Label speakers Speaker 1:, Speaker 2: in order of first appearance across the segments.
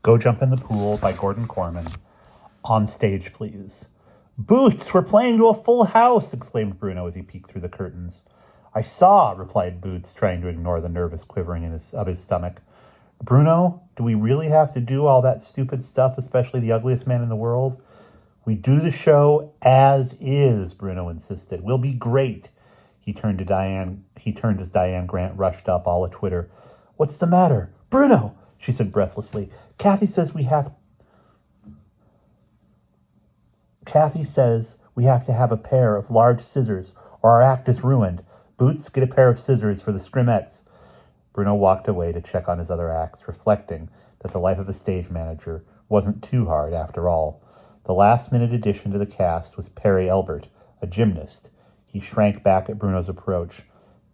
Speaker 1: Go Jump in the Pool by Gordon Korman. On stage, please. Boots, we're playing to a full house, exclaimed Bruno as he peeked through the curtains. I saw, replied Boots, trying to ignore the nervous quivering of his stomach. Bruno, do we really have to do all that stupid stuff, especially the ugliest man in the world? We do the show as is, Bruno insisted. We'll be great. He turned as Diane Grant rushed up, all a-twitter. What's the matter? Bruno, she said breathlessly. Kathy says we have to have a pair of large scissors, or our act is ruined. Boots, get a pair of scissors for the scrimettes. Bruno walked away to check on his other acts, reflecting that the life of a stage manager wasn't too hard after all. The last-minute addition to the cast was Perry Elbert, a gymnast. He shrank back at Bruno's approach.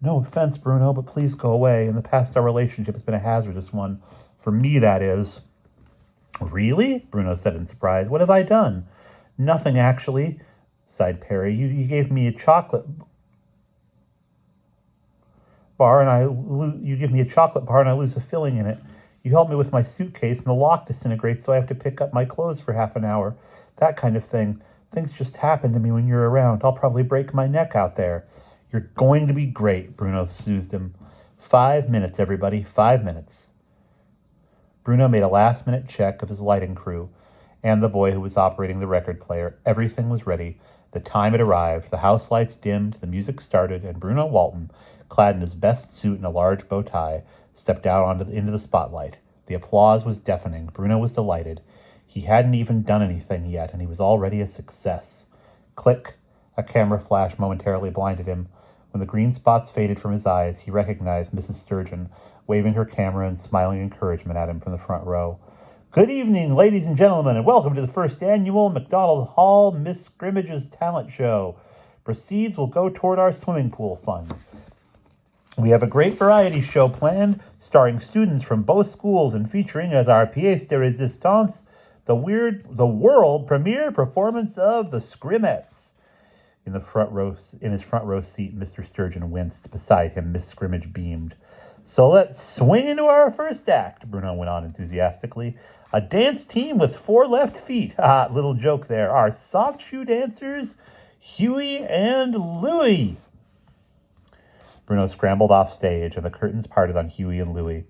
Speaker 1: No offense, Bruno, but please go away. In the past, our relationship has been a hazardous one. For me, that is. Really? Bruno said in surprise. What have I done? Nothing, actually, sighed Perry. You gave me a chocolate bar, and you give me a chocolate bar, and I lose a filling in it. You help me with my suitcase, and the lock disintegrates, so I have to pick up my clothes for half an hour. That kind of thing. Things just happen to me when you're around. I'll probably break my neck out there. You're going to be great, Bruno soothed him. 5 minutes, everybody. 5 minutes. Bruno made a last-minute check of his lighting crew and the boy who was operating the record player. Everything was ready. The time had arrived. The house lights dimmed, the music started, and Bruno Walton, clad in his best suit and a large bow tie, stepped out into the spotlight. The applause was deafening. Bruno was delighted. He hadn't even done anything yet, and he was already a success. Click. A camera flash momentarily blinded him. When the green spots faded from his eyes, he recognized Mrs. Sturgeon, waving her camera and smiling encouragement at him from the front row. Good evening, ladies and gentlemen, and welcome to the first annual McDonald Hall Miss Scrimmage's Talent Show. Proceeds will go toward our swimming pool fund. We have a great variety show planned, starring students from both schools and featuring as our pièce de résistance the world premiere performance of the Scrimmettes. In his front row seat, Mr. Sturgeon winced. Beside him, Miss Scrimmage beamed. So let's swing into our first act, Bruno went on enthusiastically. A dance team with 4 left feet. Ah, little joke there. Our soft shoe dancers, Huey and Louie. Bruno scrambled off stage, and the curtains parted on Huey and Louie.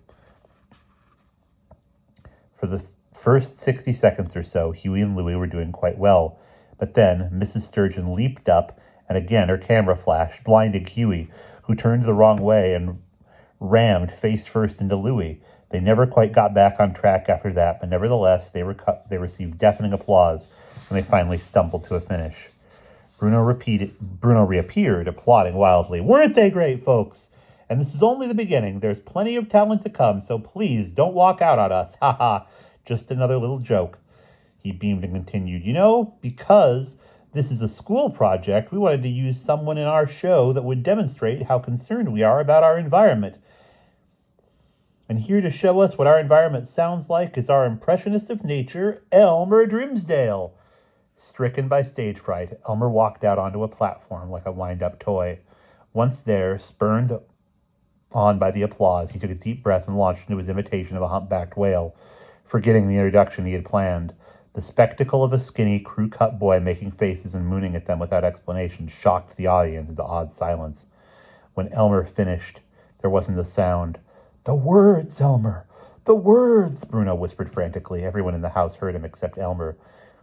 Speaker 1: For the first 60 seconds or so, Huey and Louie were doing quite well. But then Mrs. Sturgeon leaped up, and again her camera flashed, blinding Huey, who turned the wrong way and rammed face first into Louie. They never quite got back on track after that, but nevertheless, they received deafening applause when they finally stumbled to a finish. Bruno reappeared, applauding wildly. Weren't they great, folks? And this is only the beginning. There's plenty of talent to come, so please don't walk out on us. Ha ha. Just another little joke. He beamed and continued, because this is a school project, we wanted to use someone in our show that would demonstrate how concerned we are about our environment. And here to show us what our environment sounds like is our impressionist of nature, Elmer Grimsdale. Stricken by stage fright, Elmer walked out onto a platform like a wind-up toy. Once there, spurned on by the applause, he took a deep breath and launched into his imitation of a humpbacked whale, forgetting the introduction he had planned. The spectacle of a skinny, crew-cut boy making faces and mooning at them without explanation shocked the audience into odd silence. When Elmer finished, there wasn't a sound. The words, Elmer! The words! Bruno whispered frantically. Everyone in the house heard him except Elmer,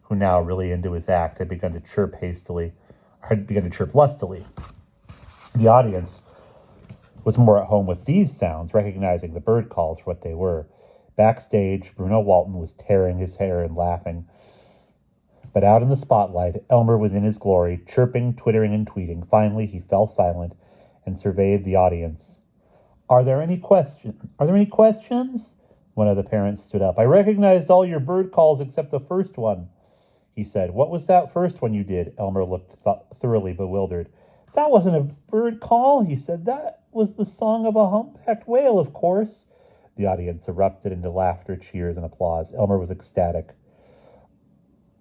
Speaker 1: who now, really into his act, had begun to chirp lustily. The audience was more at home with these sounds, recognizing the bird calls for what they were. Backstage, Bruno Walton was tearing his hair and laughing. But out in the spotlight, Elmer was in his glory, chirping, twittering, and tweeting. Finally, he fell silent and surveyed the audience. Are there any questions? One of the parents stood up. I recognized all your bird calls except the first one, he said. What was that first one you did? Elmer looked thoroughly bewildered. That wasn't a bird call, he said. That was the song of a humpbacked whale, of course. The audience erupted into laughter, cheers, and applause. Elmer was ecstatic.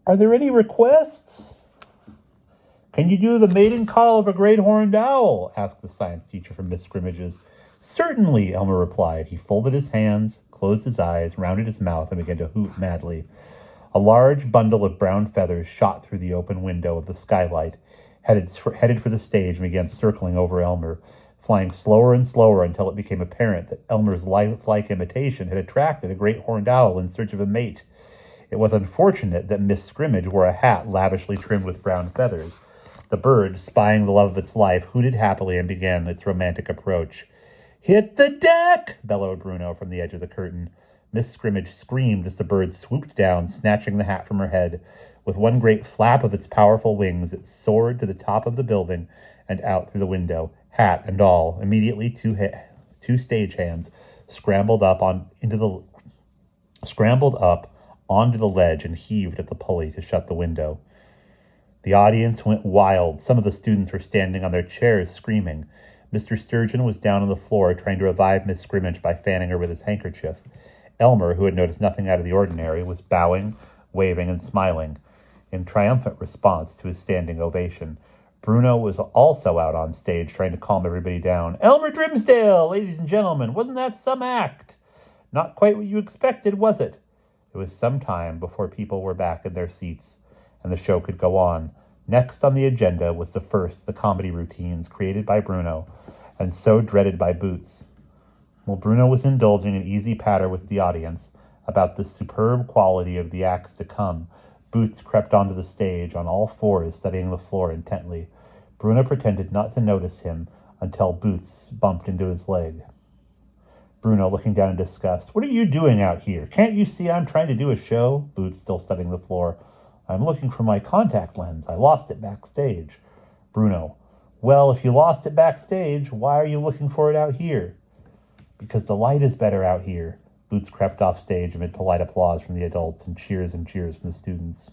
Speaker 1: Are there any requests? Can you do the mating call of a great horned owl? Asked the science teacher from Miss Scrimmage's, Certainly, Elmer replied. He folded his hands, closed his eyes, rounded his mouth, and began to hoot madly. A large bundle of brown feathers shot through the open window of the skylight, headed for the stage, and began circling over Elmer, flying slower and slower until it became apparent that Elmer's lifelike imitation had attracted a great horned owl in search of a mate. It was unfortunate that Miss Scrimmage wore a hat lavishly trimmed with brown feathers. The bird, spying the love of its life, hooted happily and began its romantic approach. "Hit the deck!" bellowed Bruno from the edge of the curtain. Miss Scrimmage screamed as the bird swooped down, snatching the hat from her head. With one great flap of its powerful wings, it soared to the top of the building and out through the window, hat and all. Immediately, two stagehands scrambled up onto the ledge and heaved at the pulley to shut the window. The audience went wild. Some of the students were standing on their chairs, screaming. Mr. Sturgeon was down on the floor, trying to revive Miss Scrimmage by fanning her with his handkerchief. Elmer, who had noticed nothing out of the ordinary, was bowing, waving, and smiling in triumphant response to his standing ovation. Bruno was also out on stage, trying to calm everybody down. "Elmer Grimsdale, ladies and gentlemen, wasn't that some act? Not quite what you expected, was it?" It was some time before people were back in their seats, and the show could go on. Next on the agenda was the comedy routines created by Bruno, and so dreaded by Boots. While Bruno was indulging in easy patter with the audience about the superb quality of the acts to come, Boots crept onto the stage on all fours, studying the floor intently. Bruno pretended not to notice him until Boots bumped into his leg. Bruno, looking down in disgust. "What are you doing out here? Can't you see I'm trying to do a show?" Boots, still studying the floor. "I'm looking for my contact lens. I lost it backstage." Bruno. "Well, if you lost it backstage, why are you looking for it out here?" "Because the light is better out here." Boots crept off stage amid polite applause from the adults and cheers from the students.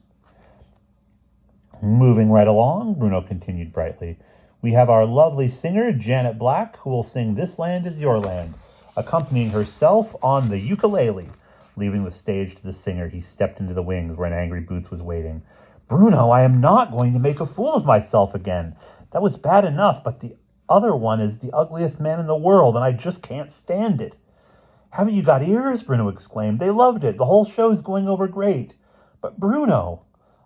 Speaker 1: "Moving right along," Bruno continued brightly, "we have our lovely singer, Janet Black, who will sing This Land Is Your Land, accompanying herself on the ukulele." Leaving the stage to the singer, he stepped into the wings where an angry Boots was waiting. "Bruno, I am not going to make a fool of myself again. That was bad enough, but the other one is the ugliest man in the world, and I just can't stand it." "Haven't you got ears?" Bruno exclaimed. "They loved it. The whole show is going over great." "But Bruno—"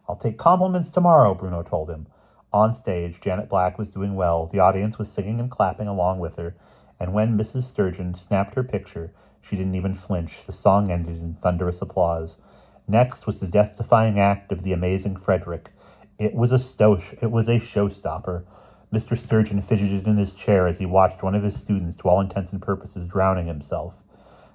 Speaker 1: "I'll take compliments tomorrow," Bruno told him. On stage, Janet Black was doing well. The audience was singing and clapping along with her, and when Mrs. Sturgeon snapped her picture, she didn't even flinch. The song ended in thunderous applause. Next was the death-defying act of the amazing Frederick. It was a showstopper. Mr. Sturgeon fidgeted in his chair as he watched one of his students, to all intents and purposes, drowning himself.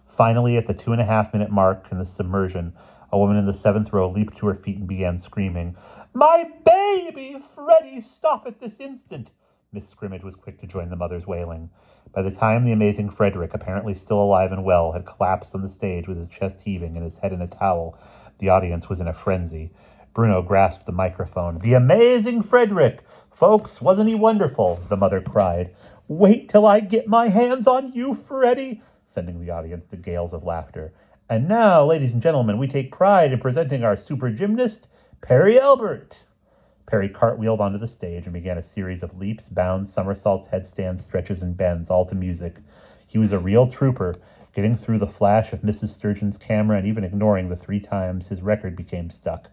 Speaker 1: Finally, at the 2.5-minute mark in the submersion, a woman in the 7th row leaped to her feet and began screaming, "My baby! Freddie, stop at this instant!" Miss Scrimmage was quick to join the mother's wailing. By the time the amazing Frederick, apparently still alive and well, had collapsed on the stage with his chest heaving and his head in a towel, the audience was in a frenzy. Bruno grasped the microphone. "The amazing Frederick! Folks, wasn't he wonderful?" the mother cried. "Wait till I get my hands on you, Freddie!" sending the audience to gales of laughter. "And now, ladies and gentlemen, we take pride in presenting our super gymnast, Perry Albert." Perry cartwheeled onto the stage and began a series of leaps, bounds, somersaults, headstands, stretches, and bends, all to music. He was a real trooper, getting through the flash of Mrs. Sturgeon's camera and even ignoring the 3 times his record became stuck.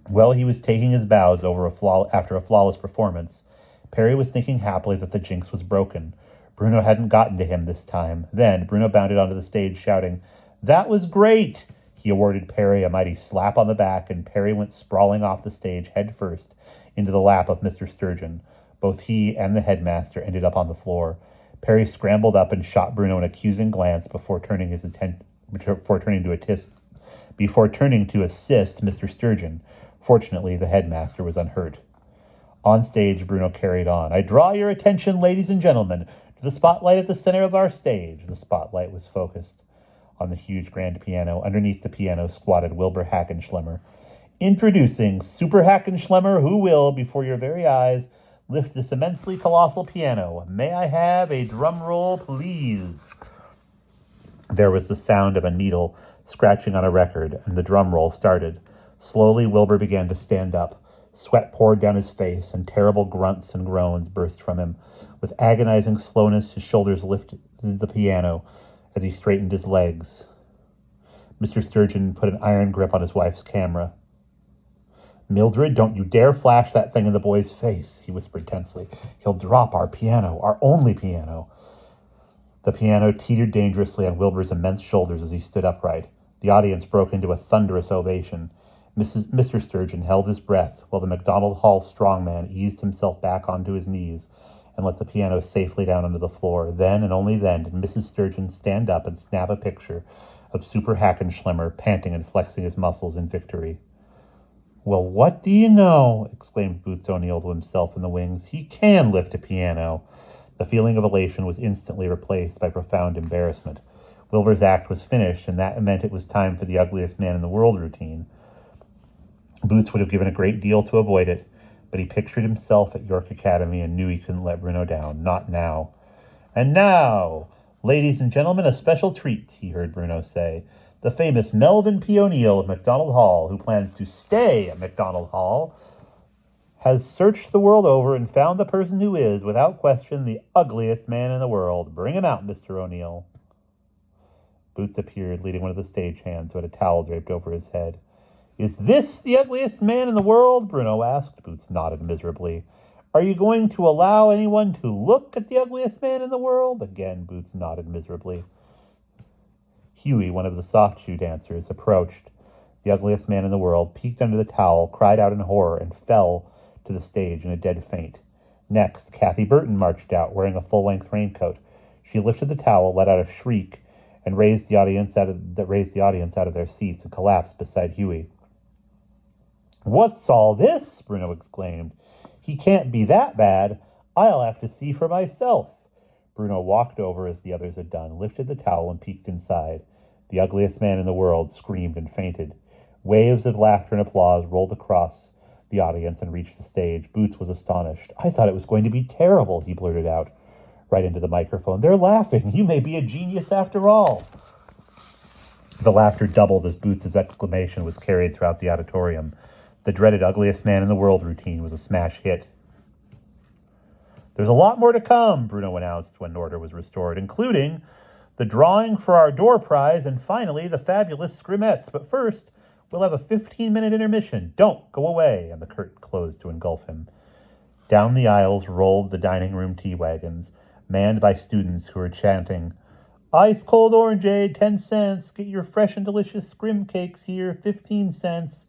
Speaker 1: While he was taking his bows after a flawless performance, Perry was thinking happily that the jinx was broken. Bruno hadn't gotten to him this time. Then Bruno bounded onto the stage, shouting, "That was great!" He awarded Perry a mighty slap on the back, and Perry went sprawling off the stage head first into the lap of Mr. Sturgeon. Both he and the headmaster ended up on the floor. Perry scrambled up and shot Bruno an accusing glance before turning to assist Mr. Sturgeon. Fortunately, the headmaster was unhurt. On stage, Bruno carried on. "I draw your attention, ladies and gentlemen, to the spotlight at the center of our stage." The spotlight was focused on the huge grand piano. Underneath the piano squatted Wilbur Hackenschlemmer. "Introducing Super Hackenschlemmer, who will, before your very eyes, lift this immensely colossal piano. May I have a drum roll, please?" There was the sound of a needle scratching on a record, and the drum roll started. Slowly, Wilbur began to stand up. Sweat poured down his face, and terrible grunts and groans burst from him. With agonizing slowness, his shoulders lifted the piano as he straightened his legs. Mr. Sturgeon put an iron grip on his wife's camera. "Mildred, don't you dare flash that thing in the boy's face," he whispered tensely. "He'll drop our piano, our only piano." The piano teetered dangerously on Wilbur's immense shoulders as he stood upright. The audience broke into a thunderous ovation. Mr. Sturgeon held his breath while the MacDonald Hall strongman eased himself back onto his knees and let the piano safely down onto the floor. Then, and only then, did Mrs. Sturgeon stand up and snap a picture of Super Hackenschlemmer panting and flexing his muscles in victory. "Well, what do you know?" exclaimed Boots O'Neill to himself in the wings. "He can lift a piano." The feeling of elation was instantly replaced by profound embarrassment. Wilbur's act was finished, and that meant it was time for the ugliest man in the world routine. Boots would have given a great deal to avoid it, but he pictured himself at York Academy and knew he couldn't let Bruno down. Not now. "And now, ladies and gentlemen, a special treat," he heard Bruno say. "The famous Melvin P. O'Neill of MacDonald Hall, who plans to stay at MacDonald Hall, has searched the world over and found the person who is, without question, the ugliest man in the world. Bring him out, Mr. O'Neill." Boots appeared, leading one of the stagehands who had a towel draped over his head. "Is this the ugliest man in the world?" Bruno asked. Boots nodded miserably. "Are you going to allow anyone to look at the ugliest man in the world?" Again, Boots nodded miserably. Huey, one of the soft shoe dancers, approached the ugliest man in the world, peeked under the towel, cried out in horror, and fell to the stage in a dead faint. Next, Kathy Burton marched out, wearing a full-length raincoat. She lifted the towel, let out a shriek, and raised the audience out of their seats and collapsed beside Huey. "What's all this?" Bruno exclaimed. "He can't be that bad. I'll have to see for myself." Bruno walked over as the others had done, lifted the towel, and peeked inside. The ugliest man in the world screamed and fainted. Waves of laughter and applause rolled across the audience and reached the stage. Boots was astonished. "I thought it was going to be terrible," he blurted out right into the microphone. "They're laughing. You may be a genius after all." The laughter doubled as Boots' exclamation was carried throughout the auditorium. The dreaded ugliest man in the world routine was a smash hit. "There's a lot more to come," Bruno announced when order was restored, "including the drawing for our door prize and finally the fabulous scrimmets. But first, we'll have a 15-minute intermission. Don't go away." And the curtain closed to engulf him. Down the aisles rolled the dining room tea wagons, manned by students who were chanting, "Ice-cold orangeade, 10 cents. Get your fresh and delicious scrim cakes here, 15 cents.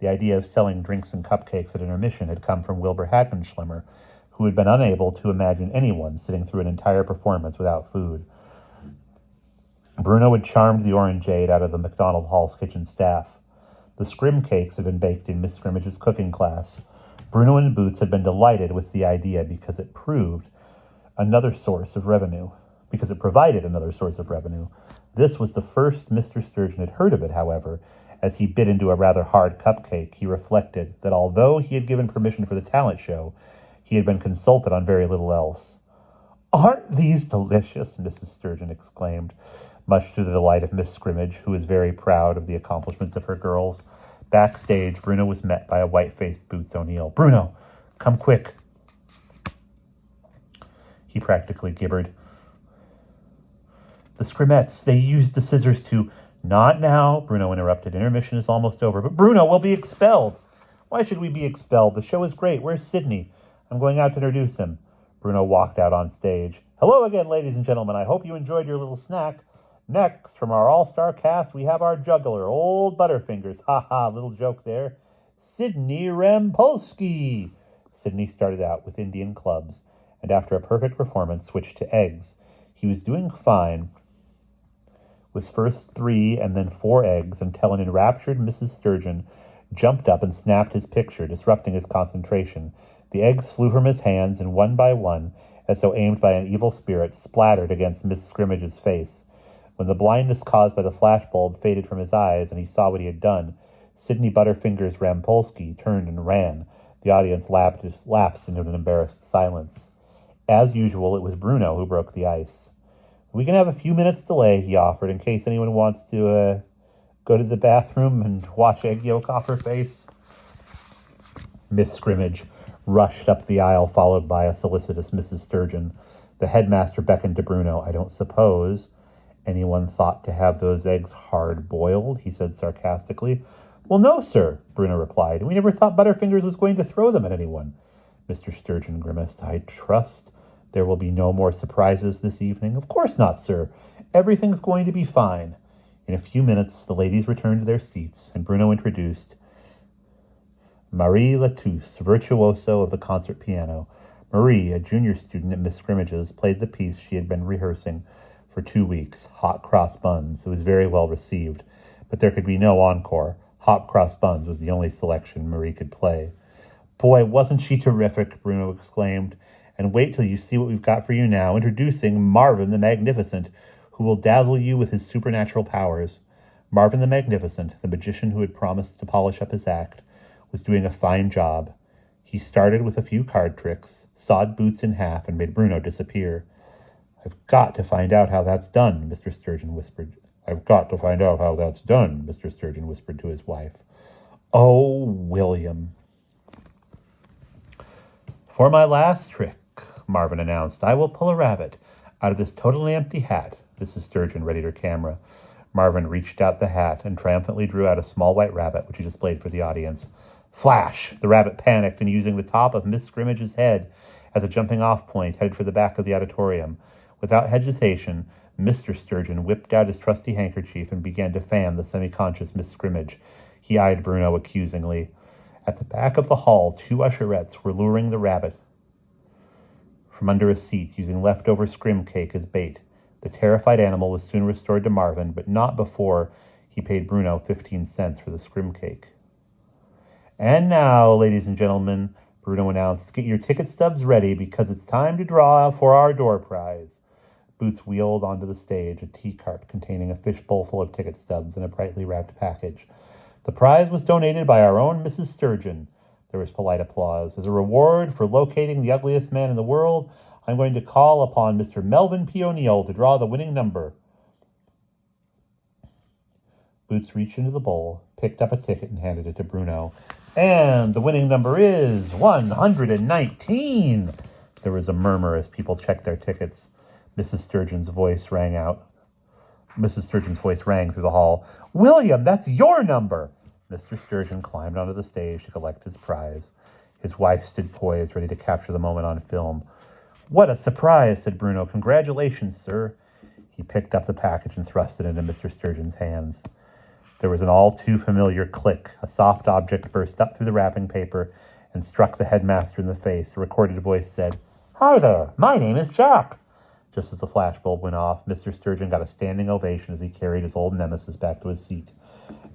Speaker 1: The idea of selling drinks and cupcakes at intermission had come from Wilbur Hackenschlemmer, who had been unable to imagine anyone sitting through an entire performance without food. Bruno had charmed the orangeade out of the MacDonald Hall's kitchen staff. The scrim cakes had been baked in Miss Scrimmage's cooking class. Bruno and Boots had been delighted with the idea because it provided another source of revenue. This was the first Mr. Sturgeon had heard of it, however. As he bit into a rather hard cupcake, he reflected that although he had given permission for the talent show, he had been consulted on very little else. "Aren't these delicious?" Mrs. Sturgeon exclaimed, much to the delight of Miss Scrimmage, who was very proud of the accomplishments of her girls. Backstage, Bruno was met by a white-faced Boots O'Neill. "Bruno, come quick," he practically gibbered. "The Scrimmettes, they used the scissors to—" "Not now," Bruno interrupted. "Intermission is almost over." "But Bruno, we'll be expelled." "Why should we be expelled? The show is great. Where's Sydney? I'm going out to introduce him." Bruno walked out on stage. "Hello again, ladies and gentlemen. I hope you enjoyed your little snack. Next, from our all-star cast, we have our juggler, Old Butterfingers. Ha ha, little joke there. Sydney Rampolsky." Sydney started out with Indian clubs, and after a perfect performance, switched to eggs. He was doing fine with first 3 and then 4 eggs until an enraptured Mrs. Sturgeon jumped up and snapped his picture, disrupting his concentration. The eggs flew from his hands, and one by one, as though aimed by an evil spirit, splattered against Miss Scrimmage's face. When the blindness caused by the flashbulb faded from his eyes and he saw what he had done, Sydney Butterfingers Rampolsky turned and ran. The audience lapsed into an embarrassed silence. As usual, it was Bruno who broke the ice. "We can have a few minutes delay," he offered, "in case anyone wants to go to the bathroom and wash egg yolk off her face." Miss Scrimmage rushed up the aisle, followed by a solicitous Mrs. Sturgeon. The headmaster beckoned to Bruno. I don't suppose anyone thought to have those eggs hard-boiled, he said sarcastically. Well, no, sir, Bruno replied. We never thought Butterfingers was going to throw them at anyone. Mr. Sturgeon grimaced. I trust there will be no more surprises this evening. Of course not, sir. Everything's going to be fine. In a few minutes, the ladies returned to their seats, and Bruno introduced Marie Latouche, virtuoso of the concert piano. Marie, a junior student at Miss Scrimmage's, played the piece she had been rehearsing for 2 weeks, Hot Cross Buns. It was very well received, but there could be no encore. Hot Cross Buns was the only selection Marie could play. Boy, wasn't she terrific, Bruno exclaimed. And wait till you see what we've got for you now. Introducing Marvin the Magnificent, who will dazzle you with his supernatural powers. Marvin the Magnificent, the magician who had promised to polish up his act, was doing a fine job. He started with a few card tricks, sawed Boots in half, and made Bruno disappear. I've got to find out how that's done, Mr. Sturgeon whispered. I've got to find out how that's done, Mr. Sturgeon whispered to his wife. Oh, William. For my last trick, Marvin announced, I will pull a rabbit out of this totally empty hat. Mrs. Sturgeon readied her camera. Marvin reached out the hat and triumphantly drew out a small white rabbit, which he displayed for the audience. Flash! The rabbit panicked and, using the top of Miss Scrimmage's head as a jumping-off point, headed for the back of the auditorium. Without hesitation, Mr. Sturgeon whipped out his trusty handkerchief and began to fan the semi-conscious Miss Scrimmage. He eyed Bruno accusingly. At the back of the hall, 2 usherettes were luring the rabbit from under a seat, using leftover scrim cake as bait. The terrified animal was soon restored to Marvin, but not before he paid Bruno 15 cents for the scrim cake. And now, ladies and gentlemen, Bruno announced, get your ticket stubs ready because it's time to draw for our door prize. Boots wheeled onto the stage a tea cart containing a fishbowl full of ticket stubs and a brightly wrapped package. The prize was donated by our own Mrs. Sturgeon. There was polite applause. As a reward for locating the ugliest man in the world, I'm going to call upon Mr. Melvin P. O'Neill to draw the winning number. Boots reached into the bowl, picked up a ticket, and handed it to Bruno. And the winning number is 119. There was a murmur as people checked their tickets. Mrs. Sturgeon's voice rang through the hall. William, that's your number! Mr. Sturgeon climbed onto the stage to collect his prize. His wife stood poised, ready to capture the moment on film. What a surprise, said Bruno. Congratulations, sir. He picked up the package and thrust it into Mr. Sturgeon's hands. There was an all-too-familiar click. A soft object burst up through the wrapping paper and struck the headmaster in the face. A recorded voice said, Hi there, my name is Jack. Just as the flashbulb went off, Mr. Sturgeon got a standing ovation as he carried his old nemesis back to his seat.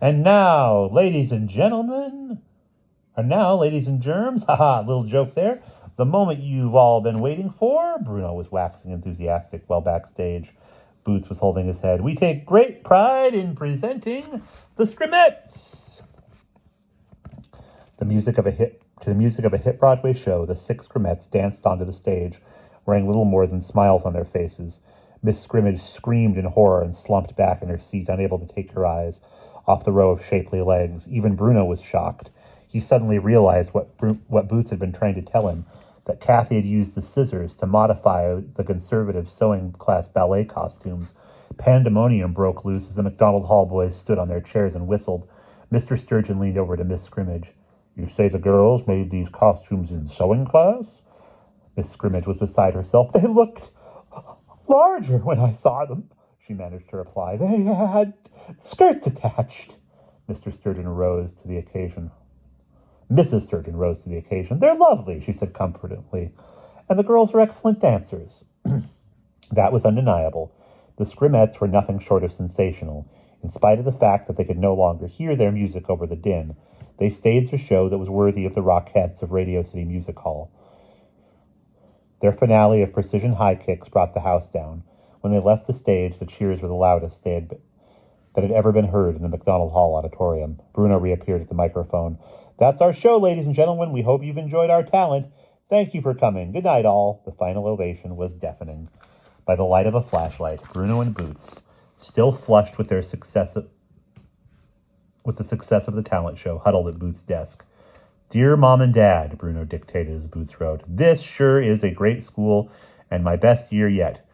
Speaker 1: And now, ladies and germs, haha, little joke there, the moment you've all been waiting for. Bruno was waxing enthusiastic while backstage. Boots was holding his head. We take great pride in presenting the Scrimmettes. To the music of a hit Broadway show, the 6 Scrimmettes danced onto the stage, wearing little more than smiles on their faces. Miss Scrimmage screamed in horror and slumped back in her seat, unable to take her eyes off the row of shapely legs. Even Bruno was shocked. He suddenly realized what Boots had been trying to tell him, that Kathy had used the scissors to modify the conservative sewing class ballet costumes. Pandemonium broke loose as the McDonald Hall boys stood on their chairs and whistled. Mr. Sturgeon leaned over to Miss Scrimmage. You say the girls made these costumes in sewing class? Miss Scrimmage was beside herself. They looked larger when I saw them, she managed to reply. They had skirts attached. Mr. Sturgeon rose to the occasion. Mrs. Sturgeon rose to the occasion. They're lovely, she said comfortably, and the girls are excellent dancers. That was undeniable. The Scrimmettes were nothing short of sensational. In spite of the fact that they could no longer hear their music over the din, they staged a show that was worthy of the Rockettes of Radio City Music Hall. Their finale of precision high kicks brought the house down. When they left the stage, the cheers were the loudest that had ever been heard in the McDonald Hall auditorium. Bruno reappeared at the microphone. That's our show, ladies and gentlemen. We hope you've enjoyed our talent. Thank you for coming. Good night, all. The final ovation was deafening. By the light of a flashlight, Bruno and Boots, still flushed with the success of the talent show, huddled at Boots' desk. Dear Mom and Dad, Bruno dictated as Boots wrote, this sure is a great school and my best year yet.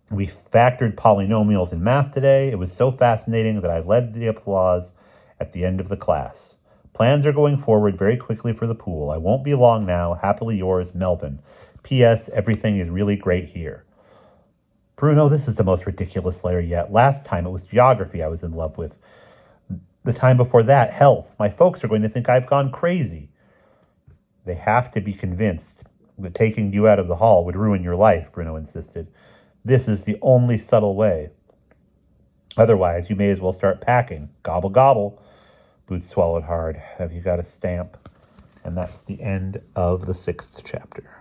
Speaker 1: We factored polynomials in math today. It was so fascinating that I led the applause at the end of the class. Plans are going forward very quickly for the pool. I won't be long now. Happily yours, Melvin. P.S. Everything is really great here. Bruno, this is the most ridiculous letter yet. Last time it was geography I was in love with. The time before that, health. My folks are going to think I've gone crazy. They have to be convinced that taking you out of the hall would ruin your life, Bruno insisted. This is the only subtle way. Otherwise, you may as well start packing. Gobble, gobble. Boots swallowed hard. Have you got a stamp? And that's the end of the 6th chapter.